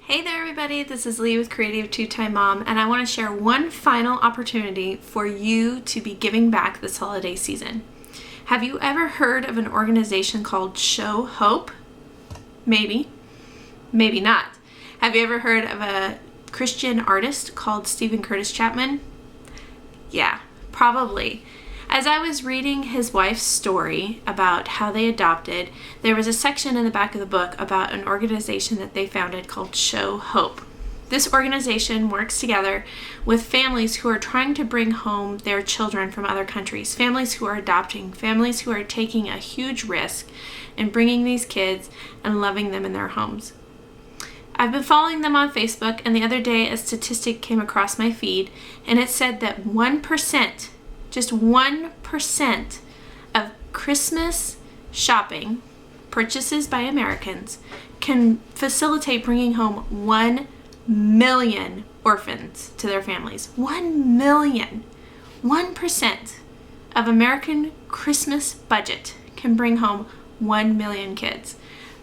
Hey there everybody, this is Lee with Creative Two-Time Mom, and I want to share one final opportunity for you to be giving back this holiday season. Have you ever heard of an organization called Show Hope? Maybe, maybe not. Have you ever heard of a Christian artist called Steven Curtis Chapman? Yeah, probably. As I was reading his wife's story about how they adopted, there was a section in the back of the book about an organization that they founded called Show Hope. This organization works together with families who are trying to bring home their children from other countries, families who are adopting, families who are taking a huge risk in bringing these kids and loving them in their homes. I've been following them on Facebook, and the other day a statistic came across my feed, and it said that 1%, just 1% of Christmas shopping purchases by Americans can facilitate bringing home 1 million orphans to their families. 1 million. 1% of American Christmas budget can bring home 1 million kids.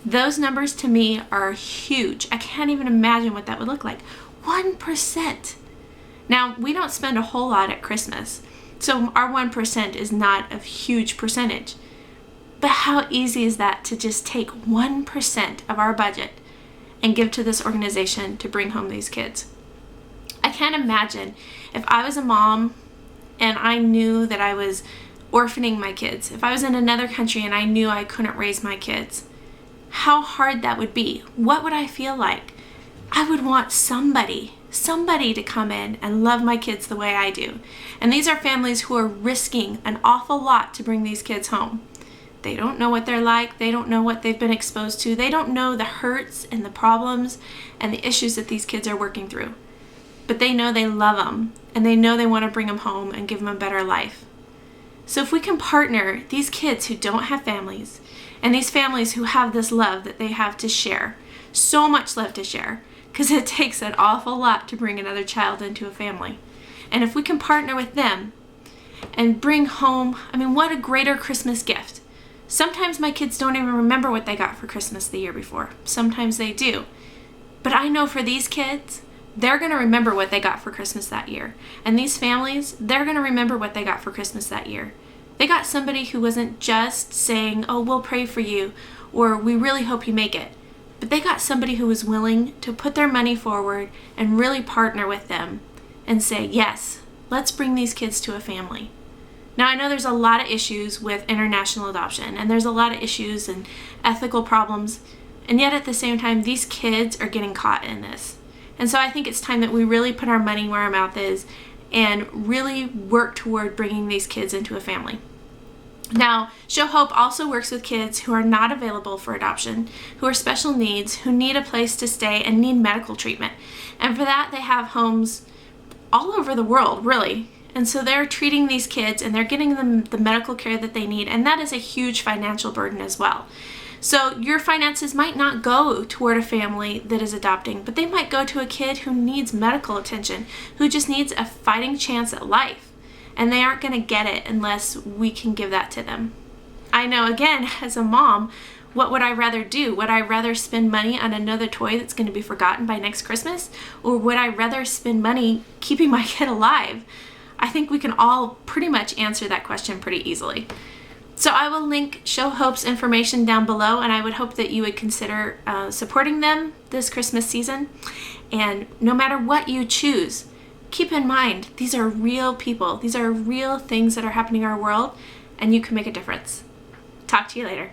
Those numbers to me are huge. I can't even imagine what that would look like. 1%. Now, we don't spend a whole lot at Christmas, so our 1% is not a huge percentage. But how easy is that to just take 1% of our budget and give to this organization to bring home these kids? I can't imagine if I was a mom and I knew that I was orphaning my kids, if I was in another country and I knew I couldn't raise my kids, how hard that would be. What would I feel like? I would want somebody to come in and love my kids the way I do. And these are families who are risking an awful lot to bring these kids home. They don't know what they're like. They don't know what they've been exposed to. They don't know the hurts and the problems and the issues that these kids are working through. But they know they love them, and they know they want to bring them home and give them a better life. So if we can partner these kids who don't have families and these families who have this love that they have to share, so much love to share, because it takes an awful lot to bring another child into a family. And if we can partner with them and bring home, what a greater Christmas gift. Sometimes my kids don't even remember what they got for Christmas the year before. Sometimes they do. But I know for these kids, they're going to remember what they got for Christmas that year. And these families, they're going to remember what they got for Christmas that year. They got somebody who wasn't just saying, "Oh, we'll pray for you," or "We really hope you make it." But they got somebody who was willing to put their money forward and really partner with them and say, "Yes, let's bring these kids to a family." Now, I know there's a lot of issues with international adoption, and there's a lot of issues and ethical problems, and yet at the same time, these kids are getting caught in this. And so I think it's time that we really put our money where our mouth is and really work toward bringing these kids into a family. Now, Show Hope also works with kids who are not available for adoption, who are special needs, who need a place to stay and need medical treatment. And for that, they have homes all over the world, really. And so they're treating these kids and they're getting them the medical care that they need, and that is a huge financial burden as well. So your finances might not go toward a family that is adopting, but they might go to a kid who needs medical attention, who just needs a fighting chance at life. And they aren't going to get it unless we can give that to them. I know, again, as a mom, what would I rather do? Would I rather spend money on another toy that's going to be forgotten by next Christmas? Or would I rather spend money keeping my kid alive? I think we can all pretty much answer that question pretty easily. So I will link Show Hope's information down below, and I would hope that you would consider supporting them this Christmas season. And no matter what you choose, keep in mind, these are real people. These are real things that are happening in our world, and you can make a difference. Talk to you later.